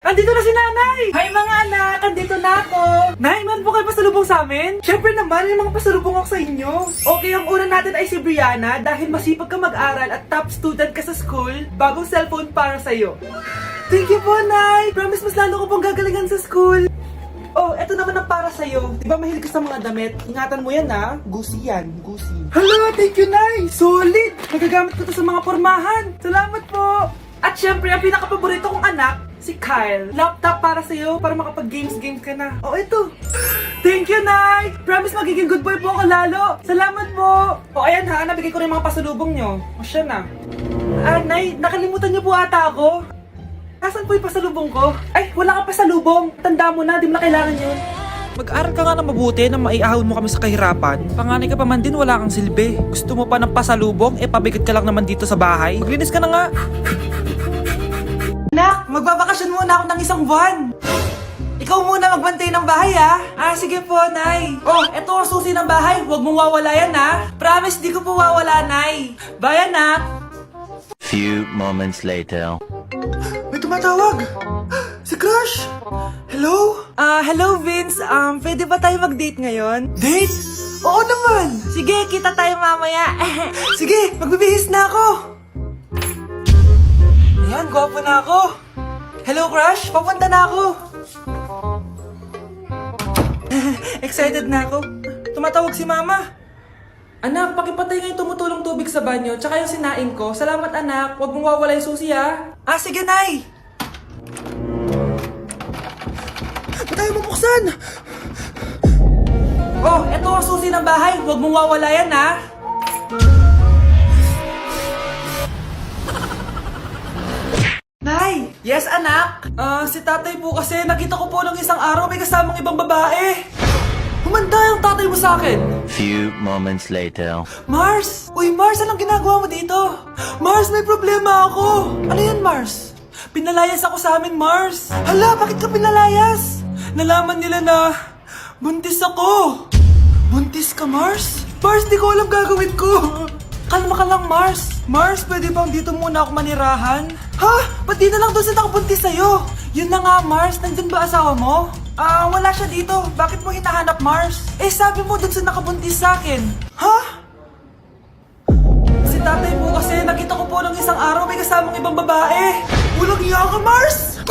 Andito na si Nanay! Hi mga anak! Andito na ako! Nay, man po kayo pasalubong sa amin? Syempre naman, may mga pasalubong ako sa inyo. Okay, ang una natin ay si Brianna dahil masipag ka mag-aral at top student ka sa school. Bagong cellphone para sa'yo. Thank you po, Nay! Promise mas lalo ko pong gagalingan sa school. Oh, eto naman ang para sa'yo. Diba mahilig ka sa mga damit? Ingatan mo yan ha. Gucci yan. Gucci. Hala, thank you, Nay! Solid! Nagagamit ko to sa mga pormahan. Salamat po! At syempre, ang pinaka-paborito kong anak, si Kyle. Laptop para sa'yo, para makapag-games ka na. Oh, ito. Thank you, Nay! Promise magiging good boy po ako lalo. Salamat po! O, ayan ha, nabigay ko rin mga pasalubong nyo. O, siya na. Nay, nakalimutan niyo po ata ako. Nasaan po yung pasalubong ko? Ay, wala ka pasalubong. Tanda mo na, di mo na kailangan yun. Mag-aral ka nga na mabuti na maiahon mo kami sa kahirapan. Panganay ka pa man din, wala kang silbi. Gusto mo pa ng pasalubong? Pabigat ka lang naman dito sa bahay. Maglinis ka na nga. Nak, magbabakasyon muna ako ng isang buwan. Ikaw muna magbantay ng bahay, ha? Sige po, Nay. Oh, eto ang susi ng bahay. Huwag mong wawala yan, ha? Promise, di ko po wawala, Nay. Bye, anak. Few moments later. May tumatawag. Si Crush. Hello? Hello, Vince. Pwede ba tayo mag-date ngayon? Date? Oo naman. Sige, kita tayo mamaya. Sige, magbibihis na ako. Ayan, gwapo na ako. Hello, Crush. Papunta na ako. Excited na ako. Tumatawag si Mama. Anak, pakipatay nga yung tumutulong tubig sa banyo, tsaka yung sinain ko. Salamat, anak. Huwag mong wawala yung susi, ha? Sige, Nay. Ba't tayo mabuksan? Oh, eto ang susi ng bahay. Huwag mong wawala yan, ha? Nay! Yes, anak? Si tatay po kasi nakita ko po ng isang araw may kasamang ibang babae. Humanda yung tatay mo sa akin. Few moments later. Mars! Uy, Mars, anong ginagawa mo dito? Mars, may problema ako. Ano yan, Mars? Pinalayas ako sa amin, Mars. Hala, bakit ka pinalayas? Nalaman nila na buntis ako. Buntis ka, Mars? Mars, di ko alam gagawin ko. Kalma ka lang, Mars. Mars, pwede bang dito muna ako manirahan? Ha? Ba't di na lang doon sa nakabuntis sa'yo? Yun na nga, Mars. Nandun ba asawa mo? Wala siya dito. Bakit mo hinahanap, Mars? Sabi mo doon sa nakabuntis sa akin. Ha? Si tatay mo kasi nakita ko po ng isang araw may kasamang ibang babae. Walang iya ka, Mars!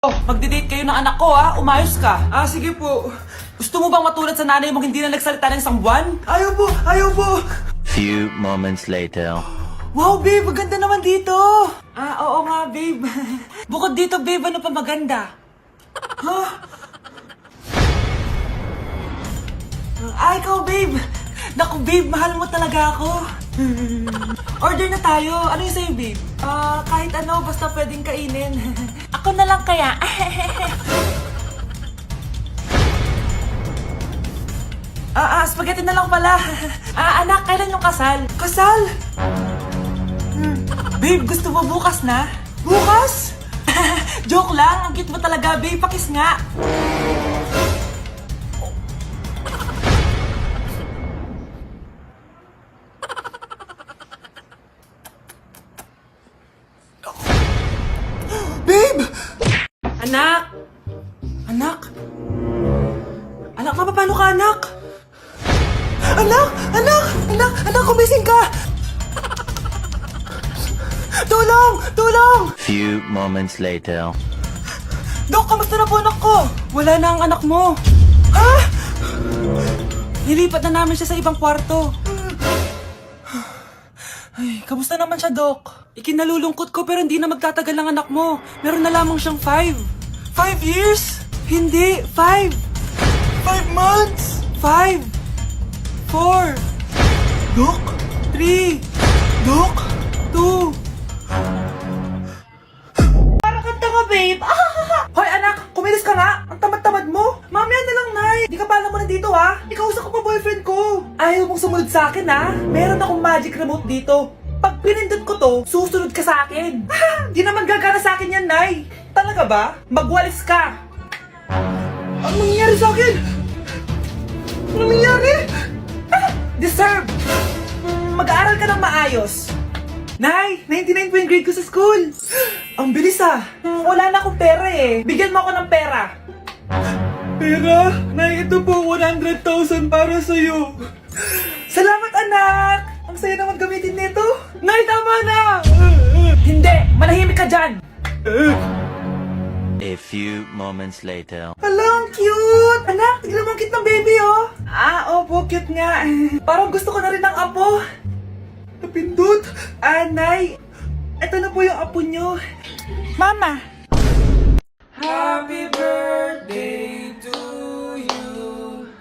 Oh, magdi-date kayo ng anak ko, ha? Umayos ka. Sige po. Gusto mo bang matulad sa nanay mong hindi na nagsalita ng isang buwan? Ayaw po! Ayaw po! Few moments later. Wow, babe! Maganda naman dito! Oo nga, babe. Bukod dito, babe, ano pa maganda? Ha? Ikaw, babe! Naku, babe, mahal mo talaga ako. Order na tayo. Ano yung sa'yo, babe? Kahit ano, basta pwedeng kainin. Ako na lang kaya. Spaghetti na lang pala. Anak, kailan yung kasal? Kasal? Babe, gusto mo bukas na? Bukas? Joke lang, ang cute mo talaga, babe. Pakis nga. Babe! Anak! Anak? Anak, napapalo ka, anak? Anak! Anak! Anak! Anak, kumising ka! Tulong! Tulong! Few moments later. Dok, kamusta na po anak ko? Wala na ang anak mo. Ha? Nilipat na namin siya sa ibang kwarto. Ay, kamusta naman siya, Dok? Ikinalulungkot ko pero hindi na magtatagal ang anak mo. Meron na lamang siyang 5. 5 years? Hindi, 5. 5 months? 5. 4. Dok? 3. Dok? 2. Parang kanta ka, babe. Hoy, anak, kumilis ka nga. Ang tamad-tamad mo. Mamaya na lang, Nay. Di ka pala mo nandito, ha? Ikausap ko pa boyfriend ko. Ayaw mong sumunod sa akin, ha? Meron akong magic remote dito. Pag pinindot ko to, susunod ka sa akin. Di naman gagana sa akin yan, Nay. Talaga ba? Magwalis ka. Ano nangyayari sa akin? Ano nangyayari? Deserve. Mag-aaral ka ng maayos. Nay, 99 po yung grade ko sa school. Ang bilis ah. Wala na akong pera eh. Bigyan mo ako ng pera. Pera? Nay, ito po 100,000 para sa'yo. Salamat anak! Ang saya naman gamitin nito. Nay, tama na! Hindi! Manahimik ka dyan! A few moments later. Hala, ang cute! Anak, tignan mo ang cute ng baby, oh! Opo, cute nga. Parang gusto ko na rin ng apo. Napindot! Nay, eto na po yung apo nyo. Mama! Happy birthday to you.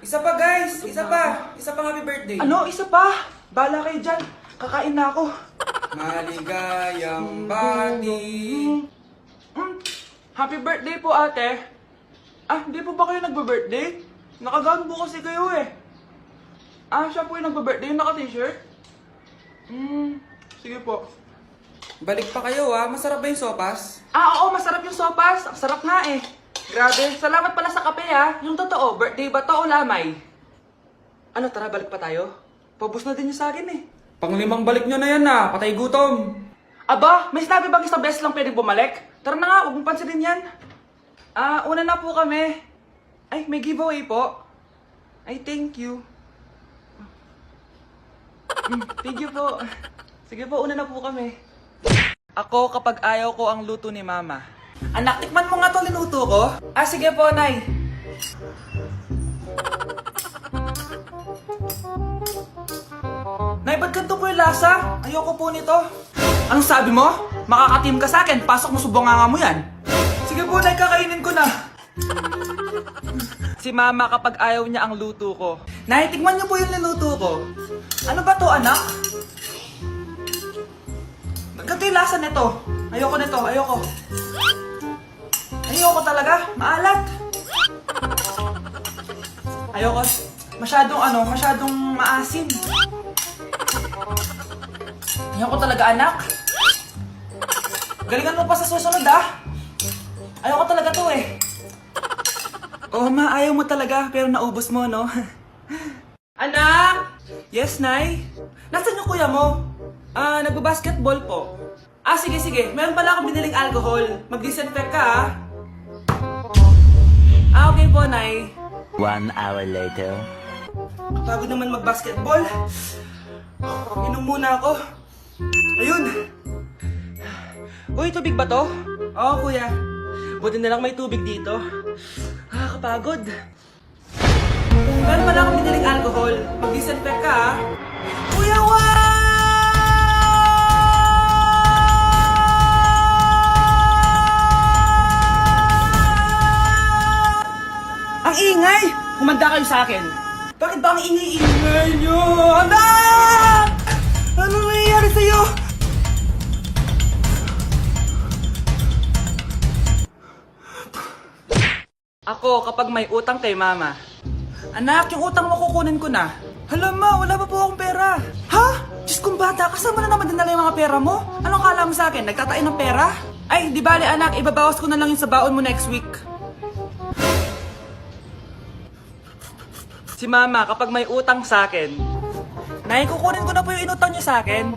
Isa pa, guys! Isa pa! Isa pang happy birthday. Ano? Isa pa? Bala kayo dyan. Kakain na ako. Maligayang bati. Happy birthday po, ate. Hindi po ba kayo nagbe-birthday? Nakagown po kasi kayo eh. Siya po yung nagbe-birthday, yung naka-t-shirt? Sige po. Balik pa kayo masarap ba yung sopas? Oo, masarap yung sopas. Ang sarap nga eh. Grabe, salamat pala sa kape Yung totoo, birthday ba to o lamay? Ano, tara, balik pa tayo? Pabus na din yung sa akin eh. Panglimang balik nyo na yan patay gutom. Aba, may sinabi bang isang beses lang pwede bumalik? Tara na nga, huwag mong pansinin yan. Una na po kami. Ay, may giveaway po. Ay, thank you. Thank you po. Sige po, una na po kami. Ako kapag ayaw ko ang luto ni Mama. Anak, tikman mo nga to linuto ko. Sige po, Nay. Nay, ba't ganito po yung lasa? Ayoko po nito. Anong sabi mo? Makakatim ka sa akin, pasok mo subonganga mo yan. Sige po, Nay, kakainin ko na. Si Mama kapag ayaw niya ang luto ko. Nay, tikman niyo po yung niluto ko. Ano ba to, anak? Ganito yung lasa nito. Ayoko nito, ayoko. Ayoko talaga, maalat. Ayoko. Masyadong maasim. Ayoko talaga, anak. Galingan mo pa sa susunod, Ayoko talaga to eh. Ma, ayaw mo talaga, pero naubos mo, no? Anak! Yes, Nay? Nasaan yung kuya mo? Nagbabasketball po. Sige. Meron pala akong biniling alcohol. Mag-disinfect ka, okay po, Nay. 1 hour later. Pagod naman mag-basketball. Inom muna ako. Ayun. Uy, tubig ba to? Oo, kuya. Buti na lang may tubig dito. Kapagod. Meron pala akong biniling alcohol. Mag-disinfect ka, Kuya Ang ingay! Humanda kayo sa akin. Bakit ba ang ingay-ingay nyo? Anak! Ano nangyayari sa'yo? Ako kapag may utang kay Mama. Anak, yung utang mo kukunin ko na. Hala ma, wala pa po akong pera. Ha? Diyos kong bata, kasama na naman dinala yung mga pera mo? Anong kala mo sa akin? Nagtatain ng pera? Ay, di bali anak, ibabawas ko na lang yung sa baon mo next week. Si Mama, kapag may utang sa akin, Nay, kukunin ko na po yung inutang niyo sa akin.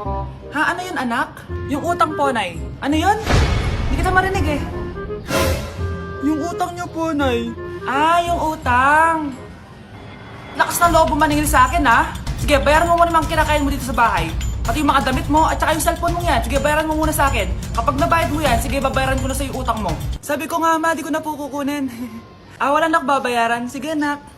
Ano yun, anak? Yung utang po, Nay. Ano yun? Hindi kita marinig eh. Yung utang niyo po, Nay. Yung utang. Lakas ng loob mo maningil sa akin, Sige, bayaran mo muna yung mga kinakain mo dito sa bahay. Pati yung mga damit mo at saka yung cellphone mo yan. Sige, bayaran mo muna sa akin. Kapag nabayad mo yan, sige, babayaran ko na sa yung utang mo. Sabi ko nga, Ma, di ko na po kukunin. Wala na babayaran. Sige, anak.